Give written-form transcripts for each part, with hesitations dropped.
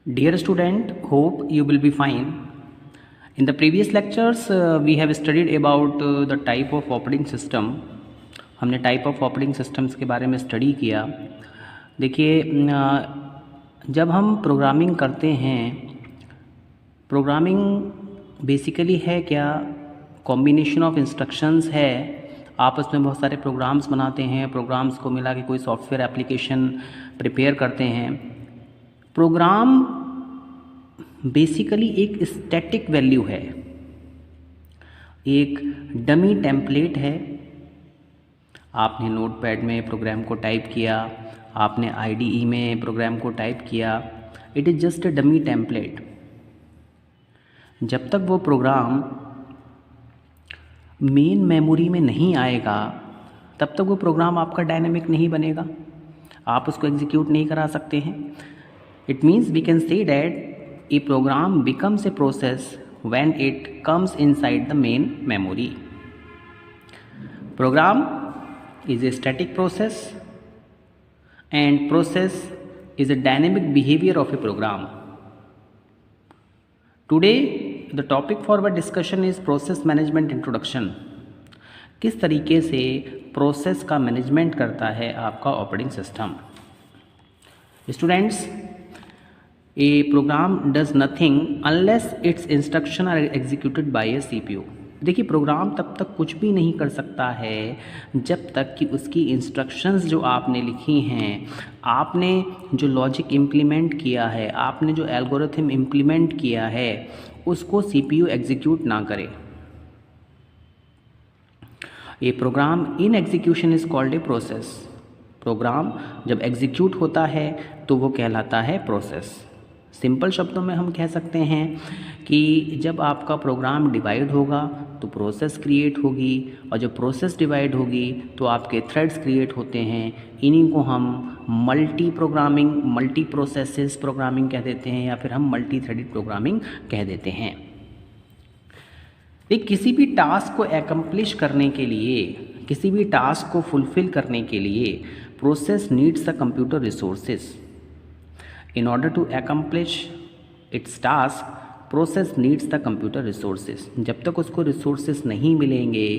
Dear student, hope you will be fine. In the previous lectures, we have studied about the type of operating system. हमने type of operating systems के बारे में study किया. देखिए, जब हम programming करते हैं, प्रोग्रामिंग बेसिकली है क्या? कॉम्बिनेशन ऑफ इंस्ट्रक्शंस है. आप उसमें बहुत सारे प्रोग्राम्स बनाते हैं, प्रोग्राम्स को मिला के कोई सॉफ्टवेयर एप्लीकेशन प्रिपेयर करते हैं. प्रोग्राम बेसिकली एक स्टैटिक वैल्यू है, एक डमी टेम्पलेट है. आपने नोटपैड में प्रोग्राम को टाइप किया, आपने आईडीई में प्रोग्राम को टाइप किया. It is just a dummy template. जब तक वो प्रोग्राम मेन मेमोरी में नहीं आएगा, तब तक वो प्रोग्राम आपका डायनेमिक नहीं बनेगा, आप उसको एग्जीक्यूट नहीं करा सकते हैं. It means we can say that a program becomes a process when it comes inside the main memory. Program is a static process and process is a dynamic behavior of a program. Today the topic for our discussion is process management introduction. किस तरीके से process का management करता है आपका operating system. Students, A program does nothing unless its instructions are executed by a CPU. देखिए, programme तब तक कुछ भी नहीं कर सकता है जब तक कि उसकी इंस्ट्रक्शंस जो आपने लिखी हैं, आपने जो लॉजिक इम्प्लीमेंट किया है, आपने जो एल्गोरिथम इम्प्लीमेंट किया है, उसको CPU एग्जीक्यूट ना करे. A program in execution is called a process. Program जब एग्जीक्यूट होता है तो वो कहलाता है प्रोसेस. सिंपल शब्दों में हम कह सकते हैं कि जब आपका प्रोग्राम डिवाइड होगा तो प्रोसेस क्रिएट होगी, और जब प्रोसेस डिवाइड होगी तो आपके थ्रेड्स क्रिएट होते हैं. इन्हीं को हम multi programming, multi processes programming कह देते हैं, या फिर हम मल्टी थ्रेडेड प्रोग्रामिंग कह देते हैं. एक किसी भी टास्क को एकम्प्लिश करने के लिए, किसी भी टास्क को फुलफ़िल करने के लिए process needs the computer resources. In order to accomplish its task, process needs the computer resources. जब तक उसको resources नहीं मिलेंगे,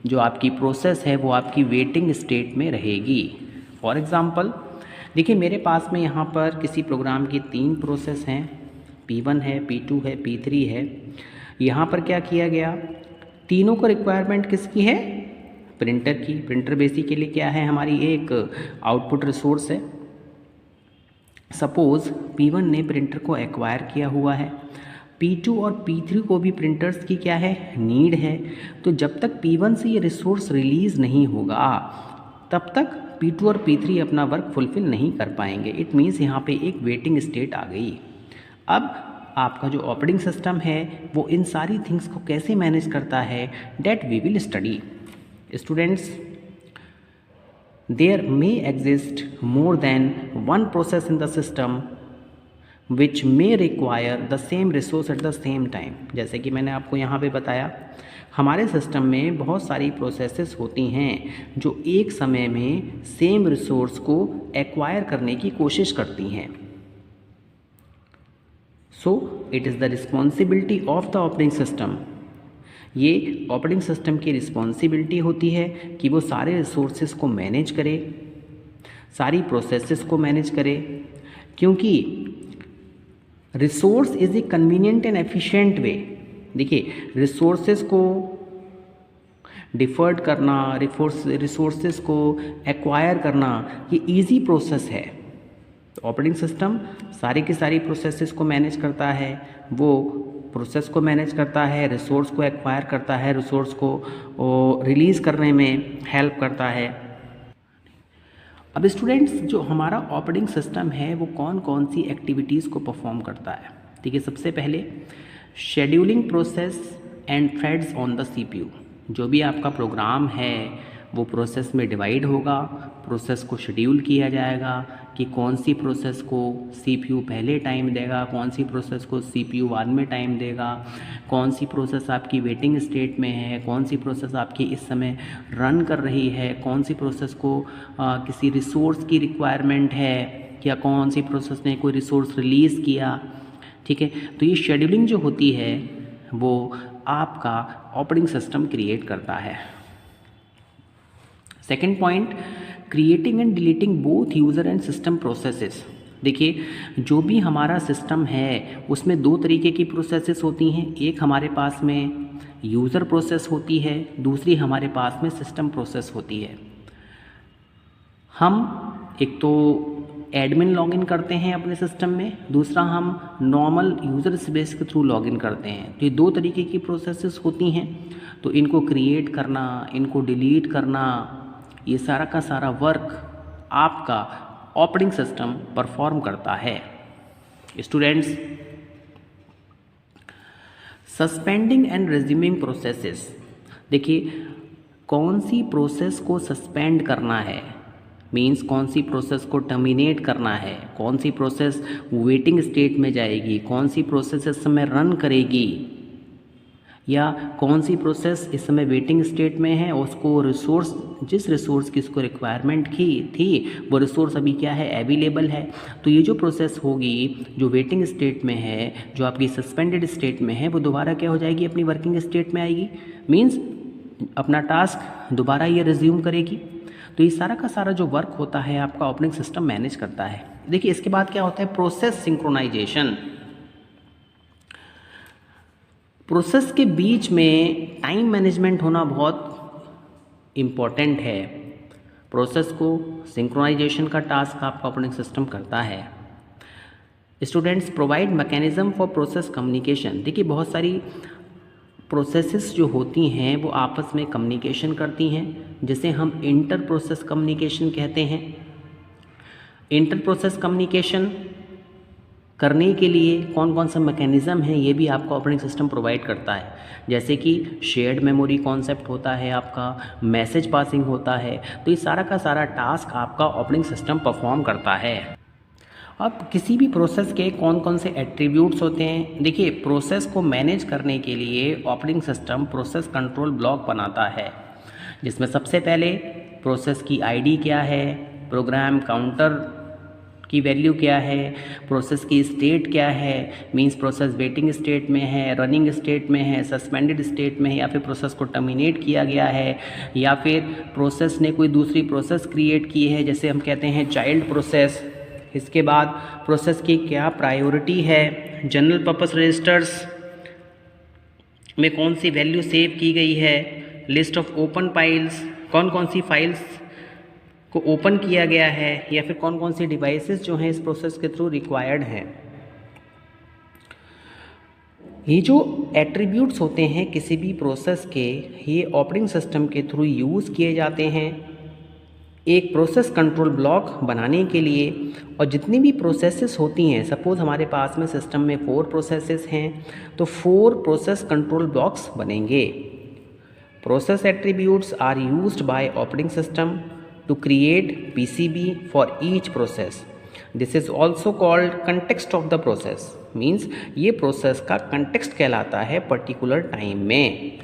जो आपकी प्रोसेस है वो आपकी वेटिंग स्टेट में रहेगी. फॉर एग्ज़ाम्पल, देखिए, मेरे पास में यहाँ पर किसी प्रोग्राम की 3 प्रोसेस हैं. P1 है, P2 है, P3 है. यहाँ पर क्या किया गया, तीनों को रिक्वायरमेंट किसकी है? प्रिंटर की. प्रिंटर बेसिकली क्या है? हमारी एक आउटपुट रिसोर्स है. सपोज़ P1 ने प्रिंटर को एक्वायर किया हुआ है, P2 और P3 को भी प्रिंटर्स की क्या है? नीड है. तो जब तक P1 से ये रिसोर्स रिलीज़ नहीं होगा, तब तक P2 और P3 अपना वर्क फुलफ़िल नहीं कर पाएंगे. इट मीन्स यहाँ पे एक वेटिंग स्टेट आ गई. अब आपका जो ऑपरेटिंग सिस्टम है वो इन सारी थिंग्स को कैसे मैनेज करता है, that we will study. Students, there may exist more than one process in the system which may require the same resource at the same time. जैसे कि मैंने आपको यहाँ पे बताया, हमारे सिस्टम में बहुत सारी प्रोसेसेस होती हैं जो एक समय में सेम रिसोर्स को एक्वायर करने की कोशिश करती हैं. So it is the responsibility of the operating system. ये ऑपरेटिंग सिस्टम की रिस्पॉन्सिबिलिटी होती है कि वो सारे रिसोर्सेज को मैनेज करे, सारी प्रोसेसेस को मैनेज करे, क्योंकि resource is a convenient and efficient way. देखिए, रिसोर्सेज को डिफर्ड करना, रिसोर्सेज को एक्वायर करना, ये इजी प्रोसेस है. तो ऑपरेटिंग सिस्टम सारी की सारी प्रोसेसेस को मैनेज करता है. वो प्रोसेस को मैनेज करता है, रिसोर्स को एक्वायर करता है, रिसोर्स को रिलीज़ करने में हेल्प करता है. अब स्टूडेंट्स, जो हमारा ऑपरेटिंग सिस्टम है वो कौन कौन सी एक्टिविटीज़ को परफॉर्म करता है. देखिए, सबसे पहले scheduling process and threads on the CPU. जो भी आपका प्रोग्राम है वो प्रोसेस में डिवाइड होगा, प्रोसेस को शेड्यूल किया जाएगा कि कौन सी प्रोसेस को CPU पहले टाइम देगा, कौन सी प्रोसेस को CPU बाद में टाइम देगा, कौन सी प्रोसेस आपकी वेटिंग स्टेट में है, कौन सी प्रोसेस आपकी इस समय रन कर रही है, कौन सी प्रोसेस को किसी रिसोर्स की रिक्वायरमेंट है, या कौन सी प्रोसेस ने कोई रिसोर्स रिलीज़ किया। ठीक है, तो ये शेड्यूलिंग जो होती है वो आपका ऑपरेटिंग सिस्टम क्रिएट करता है। Second point, creating and deleting both user and system processes. देखिए, जो भी हमारा सिस्टम है उसमें दो तरीके की प्रोसेसेस होती हैं। एक हमारे पास में यूज़र प्रोसेस होती है, दूसरी हमारे पास में सिस्टम प्रोसेस होती है। हम एक तो एडमिन लॉगिन करते हैं अपने सिस्टम में, दूसरा हम नॉर्मल यूज़र स्पेस के थ्रू लॉगिन करते हैं। तो ये दो तरीके की प्रोसेसेस होती हैं। तो इनको क्रिएट करना, इनको डिलीट करना, ये सारा का सारा वर्क आपका ऑपरेटिंग सिस्टम परफॉर्म करता है। Students, suspending and resuming processes. देखिए, कौन सी प्रोसेस को सस्पेंड करना है, मीन्स कौन सी प्रोसेस को टर्मिनेट करना है, कौन सी प्रोसेस वेटिंग स्टेट में जाएगी, कौन सी प्रोसेस इस समय रन करेगी, या कौन सी प्रोसेस इस समय वेटिंग स्टेट में है, उसको रिसोर्स, जिस रिसोर्स की उसको रिक्वायरमेंट थी वो रिसोर्स अभी क्या है, अवेलेबल है। तो ये जो प्रोसेस होगी जो वेटिंग स्टेट में है, जो आपकी सस्पेंडेड स्टेट में है, वो दोबारा क्या हो जाएगी, अपनी वर्किंग स्टेट में आएगी, मीन्स अपना टास्क दोबारा ये रिज्यूम करेगी। तो ये सारा का सारा जो वर्क होता है आपका ऑपरेटिंग सिस्टम मैनेज करता है। देखिए, इसके बाद क्या होता है, प्रोसेस सिंक्रोनाइजेशन। प्रोसेस के बीच में टाइम मैनेजमेंट होना बहुत इम्पॉर्टेंट है। प्रोसेस को सिंक्रोनाइजेशन का टास्क आपका ऑपरेटिंग सिस्टम करता है। Students, provide mechanism for process communication. देखिए, बहुत सारी प्रोसेसेस जो होती हैं वो आपस में कम्युनिकेशन करती हैं, जिसे हम इंटर प्रोसेस कम्युनिकेशन कहते हैं। इंटर प्रोसेस कम्युनिकेशन करने के लिए कौन कौन सा मैकेनिज़्म है ये भी आपका ऑपरेटिंग सिस्टम प्रोवाइड करता है। जैसे कि शेयर्ड मेमोरी कॉन्सेप्ट होता है, आपका मैसेज पासिंग होता है। तो ये सारा का सारा टास्क आपका ऑपरेटिंग सिस्टम परफॉर्म करता है। अब किसी भी प्रोसेस के कौन कौन से एट्रीब्यूट्स होते हैं। देखिए, प्रोसेस को मैनेज करने के लिए operating system process control block बनाता है, जिसमें सबसे पहले प्रोसेस की आईडी क्या है, प्रोग्राम काउंटर की वैल्यू क्या है, प्रोसेस की स्टेट क्या है, मींस प्रोसेस वेटिंग स्टेट में है, रनिंग स्टेट में है, सस्पेंडेड स्टेट में है, या फिर प्रोसेस को टर्मिनेट किया गया है, या फिर प्रोसेस ने कोई दूसरी प्रोसेस क्रिएट की है, जैसे हम कहते हैं चाइल्ड प्रोसेस। इसके बाद प्रोसेस की क्या प्रायोरिटी है, जनरल पर्पस रजिस्टर्स में कौन सी वैल्यू सेव की गई है, लिस्ट ऑफ ओपन फाइल्स, कौन कौन सी फाइल्स को ओपन किया गया है, या फिर कौन कौन सी डिवाइसेस जो हैं इस प्रोसेस के थ्रू रिक्वायर्ड हैं। ये जो एट्रीब्यूट्स होते हैं किसी भी प्रोसेस के, ये ऑपरेटिंग सिस्टम के थ्रू यूज़ किए जाते हैं एक प्रोसेस कंट्रोल ब्लॉक बनाने के लिए। और जितनी भी प्रोसेसेस होती हैं, सपोज़ हमारे पास में सिस्टम में 4 प्रोसेसेस हैं, तो 4 प्रोसेस कंट्रोल ब्लॉक्स बनेंगे। Process attributes are used by operating system to create PCB for each process. This is also called context of the process. Means ये प्रोसेस का context कहलाता है पर्टिकुलर टाइम में।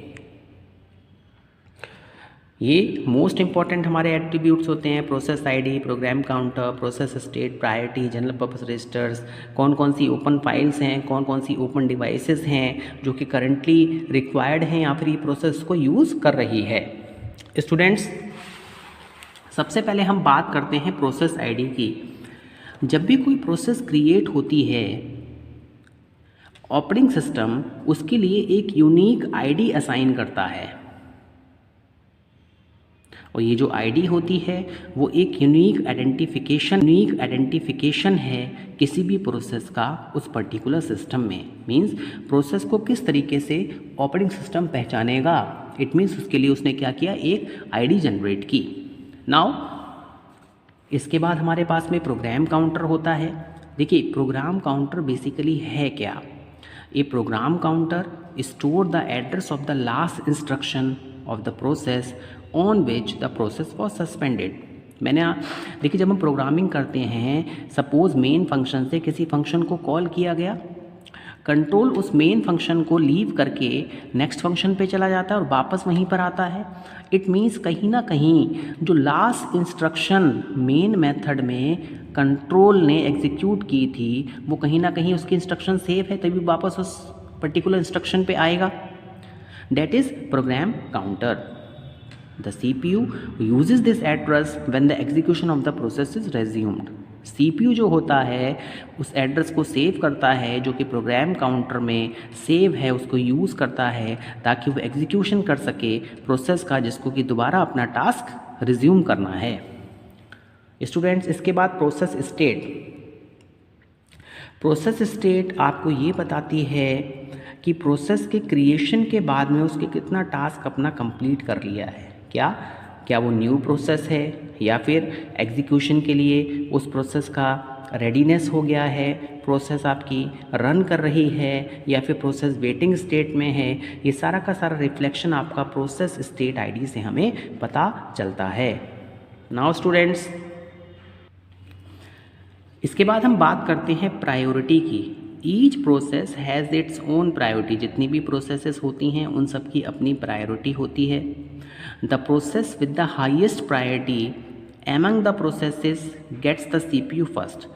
ये मोस्ट इंपॉर्टेंट हमारे attributes होते हैं, process ID, program counter, process state, priority, general purpose registers, कौन कौन सी ओपन फाइल्स हैं, कौन कौन सी ओपन डिवाइसेस हैं जो कि करंटली रिक्वायर्ड हैं या फिर ये प्रोसेस को यूज़ कर रही है। स्टूडेंट्स, सबसे पहले हम बात करते हैं प्रोसेस आईडी की। जब भी कोई प्रोसेस क्रिएट होती है, ऑपरेटिंग सिस्टम उसके लिए एक यूनिक आईडी असाइन करता है, और ये जो आईडी होती है वो एक यूनिक आइडेंटिफिकेशन है किसी भी प्रोसेस का उस पर्टिकुलर सिस्टम में। मींस प्रोसेस को किस तरीके से ऑपरेटिंग सिस्टम पहचानेगा, इट मीन्स उसके लिए उसने क्या किया, एक आईडी जनरेट की। नाउ इसके बाद हमारे पास में प्रोग्राम काउंटर होता है। देखिए, प्रोग्राम काउंटर बेसिकली है क्या, ये program counter store the address of the last instruction of the process on which the process was suspended. मैंने देखिए, जब हम प्रोग्रामिंग करते हैं, सपोज मेन फंक्शन से किसी फंक्शन को कॉल किया गया, कंट्रोल उस मेन फंक्शन को लीव करके नेक्स्ट फंक्शन पे चला जाता है और वापस वहीं पर आता है। इट मीन्स कहीं ना कहीं जो लास्ट इंस्ट्रक्शन मेन मेथड में कंट्रोल ने एग्जीक्यूट की थी वो कहीं ना कहीं उसकी इंस्ट्रक्शन सेफ है, तभी वापस उस पर्टिकुलर इंस्ट्रक्शन पे आएगा। That is program counter. The CPU uses this address when the execution of the process is resumed। CPU जो होता है उस एड्रेस को सेव करता है जो कि प्रोग्राम काउंटर में सेव है, उसको यूज़ करता है ताकि वो एग्जीक्यूशन कर सके प्रोसेस का, जिसको कि दोबारा अपना टास्क रिज्यूम करना है। स्टूडेंट्स, इसके बाद प्रोसेस स्टेट। प्रोसेस स्टेट आपको ये बताती है कि प्रोसेस के क्रिएशन के बाद में उसके कितना टास्क अपना कंप्लीट कर लिया है। क्या वो न्यू प्रोसेस है या फिर एग्जीक्यूशन के लिए उस प्रोसेस का रेडीनेस हो गया है, प्रोसेस आपकी रन कर रही है या फिर प्रोसेस वेटिंग स्टेट में है। ये सारा का सारा रिफ्लेक्शन आपका प्रोसेस स्टेट आईडी से हमें पता चलता है। नाउ स्टूडेंट्स, इसके बाद हम बात करते हैं प्रायोरिटी की। Each process has its own priority. जितनी भी प्रोसेसेस होती हैं उन सब की अपनी प्रायोरिटी होती है। The process with the highest priority among the processes gets the CPU first.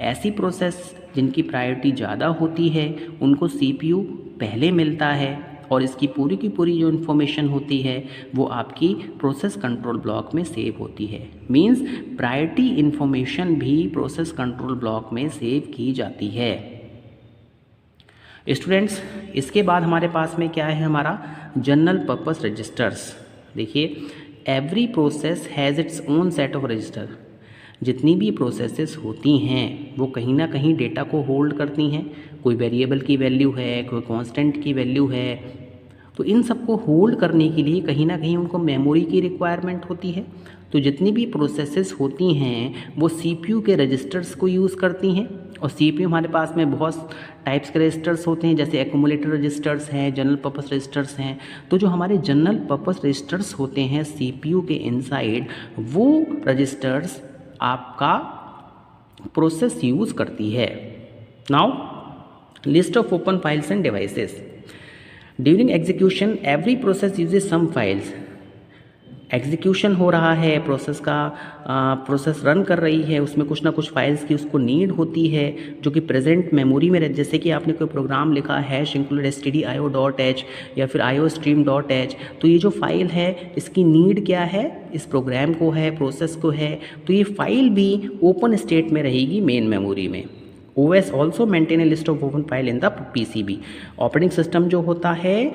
ऐसी प्रोसेस जिनकी प्रायोरिटी ज़्यादा होती है उनको CPU पहले मिलता है और इसकी पूरी की पूरी जो इन्फॉर्मेशन होती है वो आपकी प्रोसेस कंट्रोल ब्लॉक में सेव होती है। मींस प्रायोरिटी इन्फॉर्मेशन भी प्रोसेस कंट्रोल ब्लॉक में सेव की जाती है। स्टूडेंट्स, इसके बाद हमारे पास में क्या है, हमारा जनरल पर्पस रजिस्टर्स। देखिए, every process has its own set of register. जितनी भी प्रोसेसेस होती हैं वो कहीं ना कहीं डेटा को होल्ड करती हैं। कोई वेरिएबल की वैल्यू है, कोई कांस्टेंट की वैल्यू है, तो इन सबको होल्ड करने के लिए कहीं ना कहीं उनको मेमोरी की रिक्वायरमेंट होती है। तो जितनी भी प्रोसेसेस होती हैं वो CPU के रजिस्टर्स को यूज़ करती हैं। और CPU हमारे पास में बहुत टाइप्स के रजिस्टर्स होते हैं, जैसे एक्यूमुलेटर रजिस्टर्स हैं, जनरल पर्पस रजिस्टर्स हैं। तो जो हमारे जनरल पर्पस रजिस्टर्स होते हैं CPU के इनसाइड, वो रजिस्टर्स आपका प्रोसेस यूज़ करती है। Now list of open files and devices. During execution every process uses some files. Execution हो रहा है, प्रोसेस का प्रोसेस रन कर रही है, उसमें कुछ ना कुछ फाइल्स की उसको नीड होती है जो कि प्रेजेंट मेमोरी में रहती है। जैसे कि आपने कोई प्रोग्राम लिखा है #stdio.h या फिर iostream.h, तो ये जो फाइल है इसकी नीड क्या है, इस प्रोग्राम को है, प्रोसेस को है, तो ये फाइल भी ओपन स्टेट में रहेगी मेन मेमोरी में। OS also maintain A list of open file in the PCB। Operating system जो होता है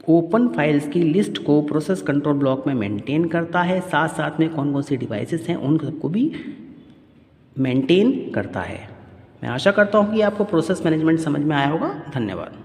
ओपन फाइल्स की लिस्ट को प्रोसेस कंट्रोल ब्लॉक में मेंटेन करता है, साथ साथ में कौन कौन सी डिवाइसेस हैं उन सबको भी मेंटेन करता है। मैं आशा करता हूँ कि आपको प्रोसेस मैनेजमेंट समझ में आया होगा। धन्यवाद।